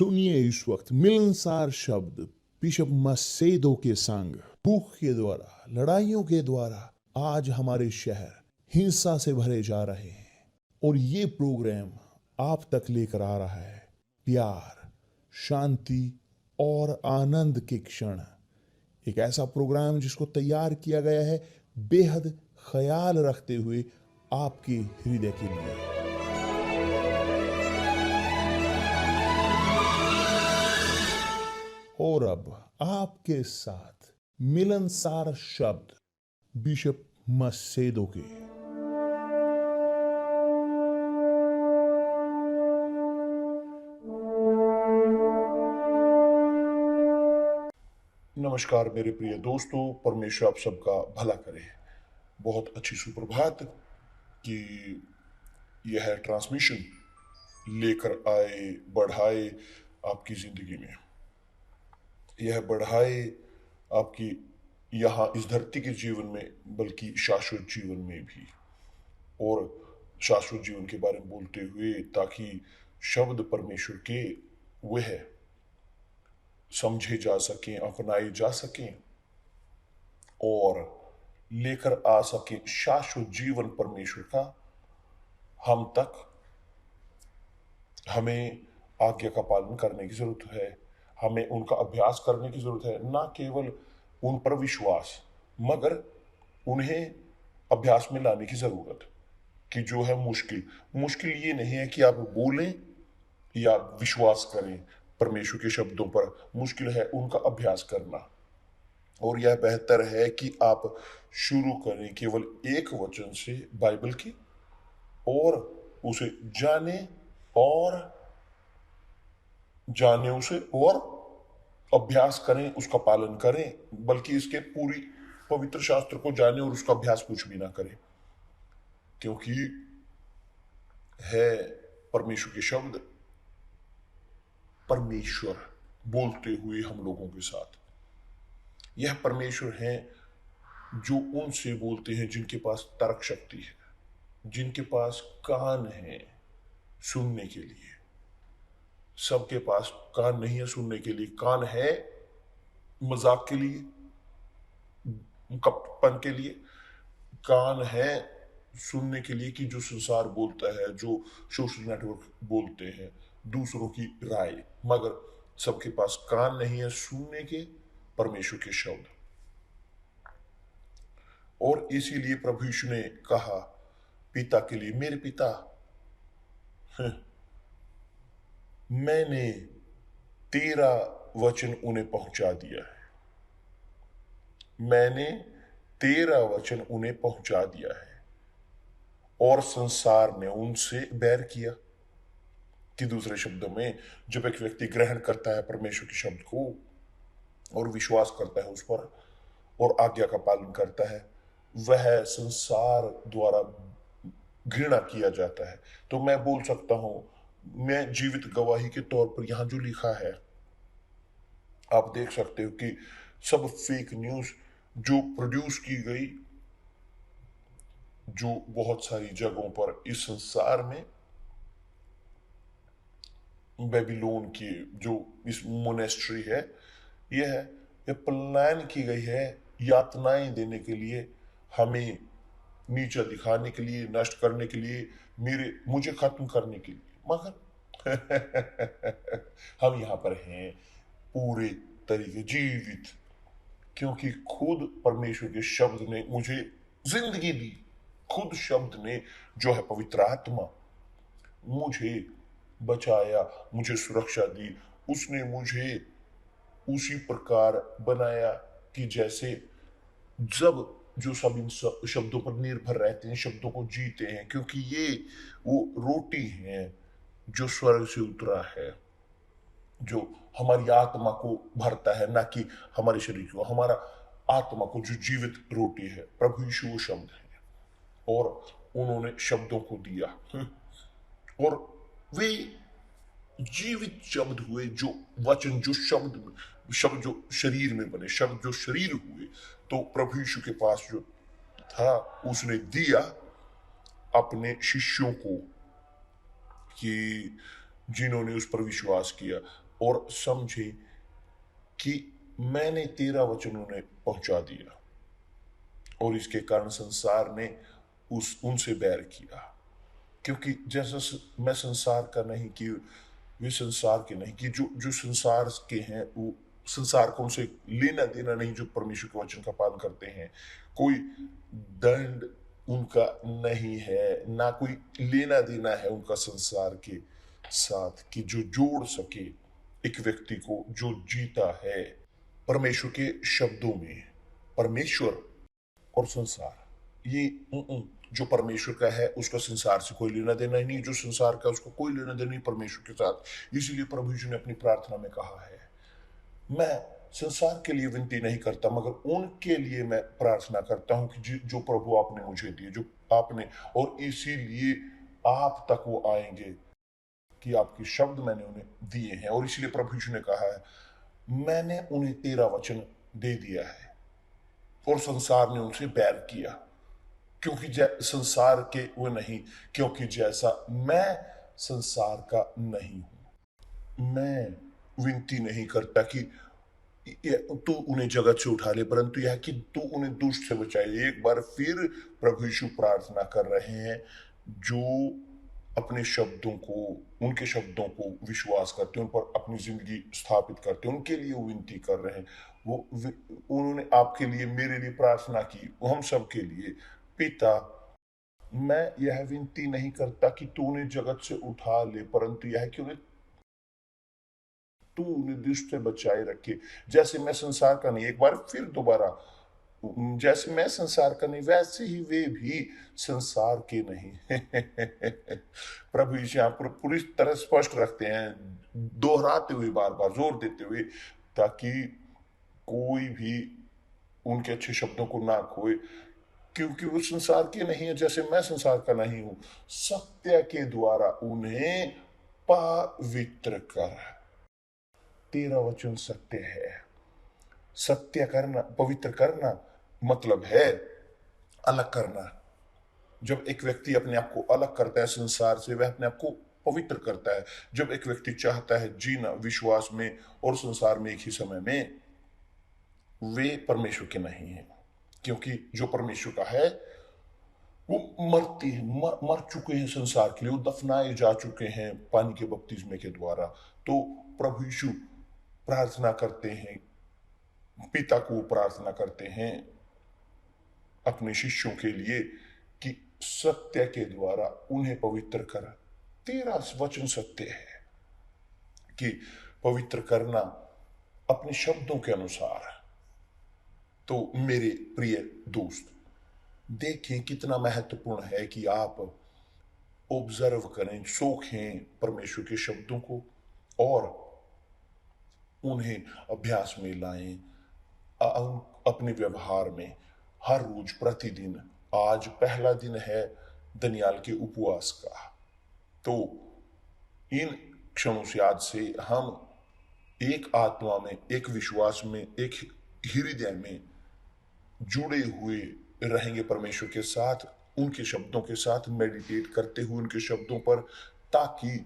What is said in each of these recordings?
सुनिए इस वक्त मिलनसार शब्द बिशप मसेदो के संग। भूख के द्वारा, लड़ाइयों के द्वारा आज हमारे शहर हिंसा से भरे जा रहे हैं और ये प्रोग्राम आप तक लेकर आ रहा है प्यार, शांति और आनंद के क्षण। एक ऐसा प्रोग्राम जिसको तैयार किया गया है बेहद ख्याल रखते हुए आपके हृदय के लिए। और अब आपके साथ मिलनसार शब्द बिशप मसेदो के। नमस्कार मेरे प्रिय दोस्तों, परमेश्वर आप सबका भला करे। बहुत अच्छी सुप्रभात कि यह ट्रांसमिशन लेकर आए, बढ़ाए आपकी जिंदगी में, यह बढ़ाए आपकी यहाँ इस धरती के जीवन में, बल्कि शाश्वत जीवन में भी। और शाश्वत जीवन के बारे में बोलते हुए ताकि शब्द परमेश्वर के वह समझे जा सकें, अपनाए जा सकें और लेकर आ सके शाश्वत जीवन परमेश्वर का हम तक। हमें आज्ञा का पालन करने की जरूरत है, हमें उनका अभ्यास करने की जरूरत है। ना केवल उन पर विश्वास, मगर उन्हें अभ्यास में लाने की जरूरत। कि जो है मुश्किल ये नहीं है कि आप बोलें या विश्वास करें परमेश्वर के शब्दों पर, मुश्किल है उनका अभ्यास करना। और यह बेहतर है कि आप शुरू करें केवल एक वचन से बाइबल की, और उसे जाने उसे और अभ्यास करें, उसका पालन करें, बल्कि इसके पूरी पवित्र शास्त्र को जाने और उसका अभ्यास कुछ भी ना करें। क्योंकि है परमेश्वर के शब्द, परमेश्वर बोलते हुए हम लोगों के साथ। यह परमेश्वर हैं जो उनसे बोलते हैं जिनके पास तर्क शक्ति है, जिनके पास कान है सुनने के लिए। सबके पास कान नहीं है सुनने के लिए। कान है मजाक के लिए, कपटपन के लिए। कान है सुनने के लिए कि जो संसार बोलता है, जो सोशल नेटवर्क बोलते हैं, दूसरों की राय। मगर सबके पास कान नहीं है सुनने के परमेश्वर के शब्द। और इसीलिए प्रभु यीशु ने कहा पिता के लिए, मेरे पिता, मैंने तेरा वचन उन्हें पहुंचा दिया है, मैंने तेरा वचन उन्हें पहुंचा दिया है। और संसार ने उनसे बैर किया। कि दूसरे शब्दों में, जब एक व्यक्ति ग्रहण करता है परमेश्वर के शब्द को और विश्वास करता है उस पर और आज्ञा का पालन करता है, वह संसार द्वारा घृणा किया जाता है। तो मैं बोल सकता हूं, मैं जीवित गवाही के तौर पर यहां जो लिखा है आप देख सकते हो कि सब फेक न्यूज जो प्रोड्यूस की गई, जो बहुत सारी जगहों पर इस संसार में, बेबीलोन की जो इस मोनेस्ट्री है, यह प्लान की गई है यातनाएं देने के लिए, हमें नीचा दिखाने के लिए, नष्ट करने के लिए, मुझे खत्म करने के लिए। मगर हम यहां पर हैं पूरे तरीके जीवित, क्योंकि खुद परमेश्वर के शब्द ने मुझे जिंदगी दी। खुद शब्द ने जो है पवित्र आत्मा मुझे बचाया, मुझे सुरक्षा दी। उसने मुझे उसी प्रकार बनाया कि जैसे जब जो सब इन शब्दों पर निर्भर रहते हैं, शब्दों को जीते हैं, क्योंकि ये वो रोटी है जो स्वर्ग से उतरा है, जो हमारी आत्मा को भरता है, ना कि हमारे शरीर को, हमारा आत्मा को जो जीवित रोटी है। प्रभु यीशु वो शब्द है और उन्होंने शब्दों को दिया और वे जीवित शब्द हुए, जो वचन, जो शब्द जो शरीर में बने, शब्द जो शरीर हुए। तो प्रभु यीशु के पास जो था उसने दिया अपने शिष्यों को कि जिन्होंने उस पर विश्वास किया। और समझे कि मैंने तेरा वचन उन्हें पहुंचा दिया और इसके कारण संसार ने उनसे बैर किया। क्योंकि जैसा मैं संसार का नहीं कि वे संसार के नहीं, कि जो जो संसार के हैं वो संसार को उनसे लेना देना नहीं, जो परमेश्वर के वचन का पालन करते हैं। कोई दंड उनका नहीं है, ना कोई लेना देना है उनका संसार के साथ, कि जो जोड़ सके एक व्यक्ति को जो जीता है परमेश्वर के शब्दों में। परमेश्वर और संसार ये जो परमेश्वर का है उसका संसार से कोई लेना देना ही नहीं, जो संसार का उसको कोई लेना देना नहीं परमेश्वर के साथ। इसीलिए प्रभु यीशु ने अपनी प्रार्थना में कहा है, मैं संसार के लिए विनती नहीं करता मगर उनके लिए मैं प्रार्थना करता हूं कि जो प्रभु आपने मुझे दिए, जो आपने, और इसीलिए आप तक वो आएंगे कि आपके शब्द मैंने उन्हें दिए हैं। और इसीलिए प्रभु यीशु ने कहा है, मैंने उन्हें तेरा वचन दे दिया है और संसार ने उनसे बैर किया, क्योंकि संसार के वो नहीं, क्योंकि जैसा मैं संसार का नहीं हूं। मैं विनती नहीं करता कि तू उन्हें जगत से उठा ले, परंतु यह कि तू उन्हें दुष्ट से बचाए। एक बार फिर प्रभु यीशु प्रार्थना कर रहे हैं, जो अपने शब्दों को, उनके शब्दों को विश्वास करते हैं, उन पर अपनी जिंदगी स्थापित करते हैं, उनके लिए वो विनती कर रहे हैं। उन्होंने आपके लिए, मेरे लिए प्रार्थना की, हम सब के लिए। पिता, मैं यह विनती नहीं करता कि तू उन्हें जगत से उठा ले, परंतु यह कि तू उन्हें दुष्ट से बचाए रखे। जैसे मैं संसार का नहीं, एक बार फिर दोबारा, जैसे मैं संसार का नहीं वैसे ही वे भी संसार के नहीं। प्रभु यीशु यहाँ पर पूरी तरह स्पष्ट रखते हैं, दोहराते हुए, बार बार जोर देते हुए, ताकि कोई भी उनके अच्छे शब्दों को ना खोए, क्योंकि वो संसार के नहीं है जैसे मैं संसार का नहीं हूं। सत्य के द्वारा उन्हें पवित्र कर। तेरा वचन सत्य है। सत्य करना, पवित्र करना मतलब है अलग करना। जब एक व्यक्ति अपने आप को अलग करता है संसार से, वह अपने आप को पवित्र करता है। जब एक व्यक्ति चाहता है जीना विश्वास में और संसार में एक ही समय में, वे परमेश्वर के नहीं है, क्योंकि जो परमेश्वर का है वो मरते हैं, मर चुके हैं संसार के लिए, वो दफनाए जा चुके हैं पानी के बपतिस्मे के द्वारा। तो प्रभु यीशु प्रार्थना करते हैं, पिता को प्रार्थना करते हैं अपने शिष्यों के लिए कि सत्य के द्वारा उन्हें पवित्र कर। तेरा वचन सत्य है, कि पवित्र करना अपने शब्दों के अनुसार। तो मेरे प्रिय दोस्त, देखें कितना महत्वपूर्ण है कि आप ऑब्जर्व करें, सोखें परमेश्वर के शब्दों को और उन्हें अभ्यास में लाएं अपने व्यवहार में, हर रोज, प्रतिदिन। आज पहला दिन है दनियाल के उपवास का, तो इन क्षणों से, आज से हम एक आत्मा में, एक विश्वास में, एक हृदय में जुड़े हुए रहेंगे परमेश्वर के साथ, उनके शब्दों के साथ मेडिटेट करते हुए उनके शब्दों पर, ताकि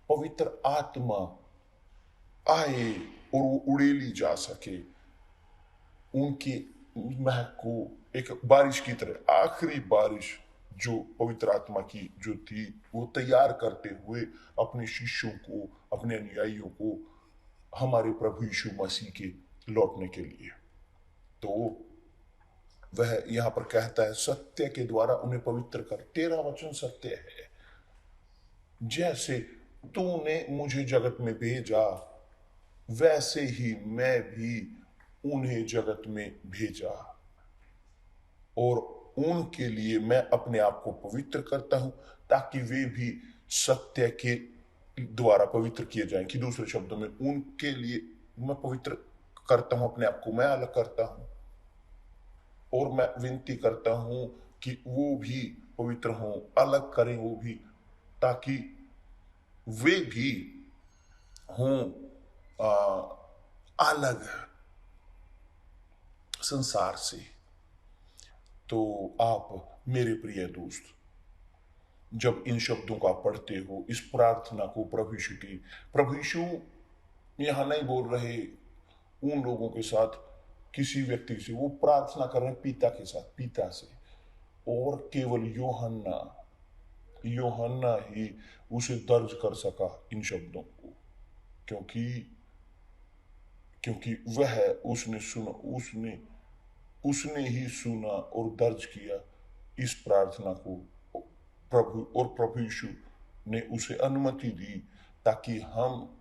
पवित्र आत्मा आए और वो उड़ेली जा सके। उनकी महक को एक बारिश की तरह, आखिरी बारिश जो पवित्र आत्मा की जो थी, वो तैयार करते हुए अपने शिष्यों को, अपने अनुयायियों को हमारे प्रभु यीशु मसीह के लौटने के लिए। तो वह यहां पर कहता है, सत्य के द्वारा उन्हें पवित्र कर। तेरा वचन सत्य है। जैसे तूने मुझे जगत में भेजा, वैसे ही मैं भी उन्हें जगत में भेजा, और उनके लिए मैं अपने आप को पवित्र करता हूं, ताकि वे भी सत्य के द्वारा पवित्र किए जाएं। कि दूसरे शब्दों में, उनके लिए मैं पवित्र करता हूं अपने आप को, मैं अलग करता हूं, और मैं विनती करता हूं कि वो भी पवित्र हों, अलग करें वो भी, ताकि वे भी हों अलग संसार से। तो आप मेरे प्रिय दोस्त, जब इन शब्दों को आप पढ़ते हो, इस प्रार्थना को प्रभु यीशु यहाँ नहीं बोल रहे उन लोगों के साथ, किसी व्यक्ति से, वो प्रार्थना कर रहे हैं पिता के साथ, पिता से। और केवल यूहन्ना यूहन्ना ही उसे दर्ज कर सका इन शब्दों को, क्योंकि क्योंकि वह उसने ही सुना और दर्ज किया इस प्रार्थना को। प्रभु यीशु ने उसे अनुमति दी ताकि हम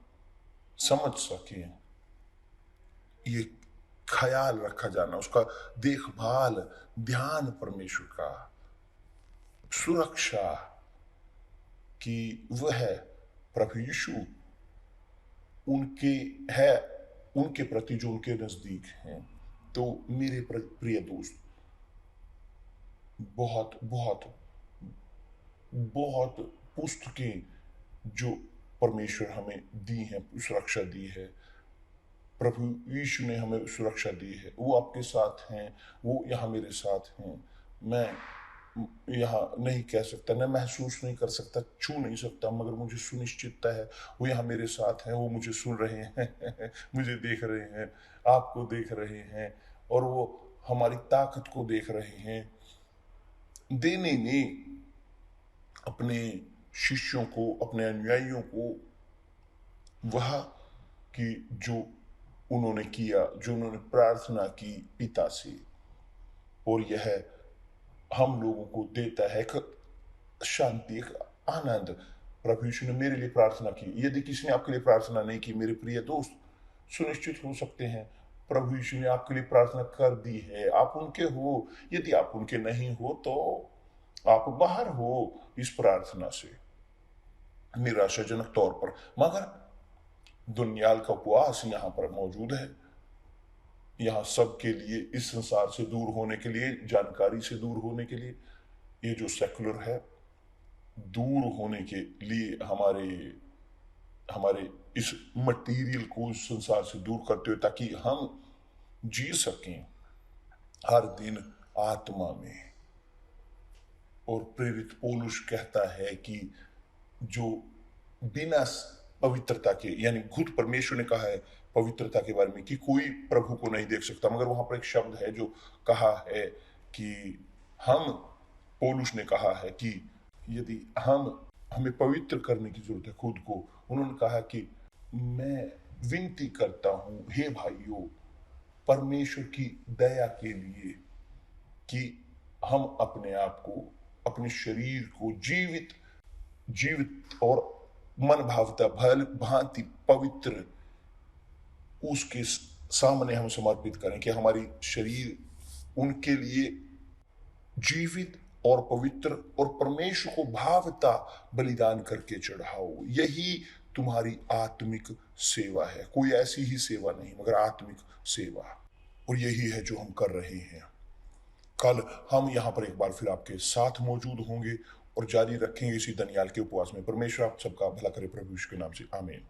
समझ सकें। ये ख्याल रखा जाना, उसका देखभाल, ध्यान परमेश्वर का, सुरक्षा कि वह प्रभु यीशु उनके प्रति जो उनके नजदीक हैं। तो मेरे प्रिय दोस्त, बहुत बहुत बहुत पुस्तकें जो परमेश्वर हमें दी हैं, सुरक्षा दी है, प्रभु यीशु ने हमें सुरक्षा दी है, वो आपके साथ हैं, वो यहाँ मेरे साथ हैं। मैं यहाँ नहीं कह सकता, मैं महसूस नहीं कर सकता, छू नहीं सकता, मगर मुझे सुनिश्चितता है वो यहाँ मेरे साथ हैं, वो मुझे सुन रहे हैं मुझे देख रहे हैं, आपको देख रहे हैं, और वो हमारी ताकत को देख रहे हैं देने में, अपने शिष्यों को, अपने अनुयायियों को वह कि जो उन्होंने किया, जो उन्होंने प्रार्थना की पिता से, और यह हम लोगों को देता है एक शांति, एक आनंद। प्रभु यीशु ने मेरे लिए प्रार्थना की। यदि किसी ने आपके लिए प्रार्थना नहीं की, मेरे प्रिय दोस्त, सुनिश्चित हो सकते हैं प्रभु यीशु ने आपके लिए प्रार्थना कर दी है। आप उनके हो। यदि आप उनके नहीं हो तो आप बाहर हो इस प्रार्थना से, निराशाजनक तौर पर। मगर दुनियाल का उपवास यहाँ पर मौजूद है, यहाँ सबके लिए, इस संसार से दूर होने के लिए, जानकारी से दूर होने के लिए, ये जो सेकुलर है, दूर होने के लिए, हमारे इस मटेरियल को, इस संसार से दूर करते हुए, ताकि हम जी सकें हर दिन आत्मा में। और प्रेरित पौलुस कहता है कि जो बिना पवित्रता के, यानी खुद परमेश्वर ने कहा है पवित्रता के बारे में कि कोई प्रभु को नहीं देख सकता, मगर वहां पर एक शब्द है जो कहा है कि पौलुस ने कहा है कि यदि हमें पवित्र करने की जरूरत है खुद को। उन्होंने कहा कि मैं विनती करता हूं हे भाइयों, परमेश्वर की दया के लिए, कि हम अपने आप को, अपने शरीर को जीवित और मन भावता भांति पवित्र उसके सामने हम समर्पित करें, कि हमारी शरीर उनके लिए जीवित और पवित्र और परमेश्वर को भावता बलिदान करके चढ़ाओ। यही तुम्हारी आत्मिक सेवा है। कोई ऐसी ही सेवा नहीं, मगर आत्मिक सेवा। और यही है जो हम कर रहे हैं। कल हम यहाँ पर एक बार फिर आपके साथ मौजूद होंगे और जारी रखेंगे इसी दनियाल के उपवास में। परमेश्वर आप सबका भला करे प्रभु यीशु के नाम से, आमीन।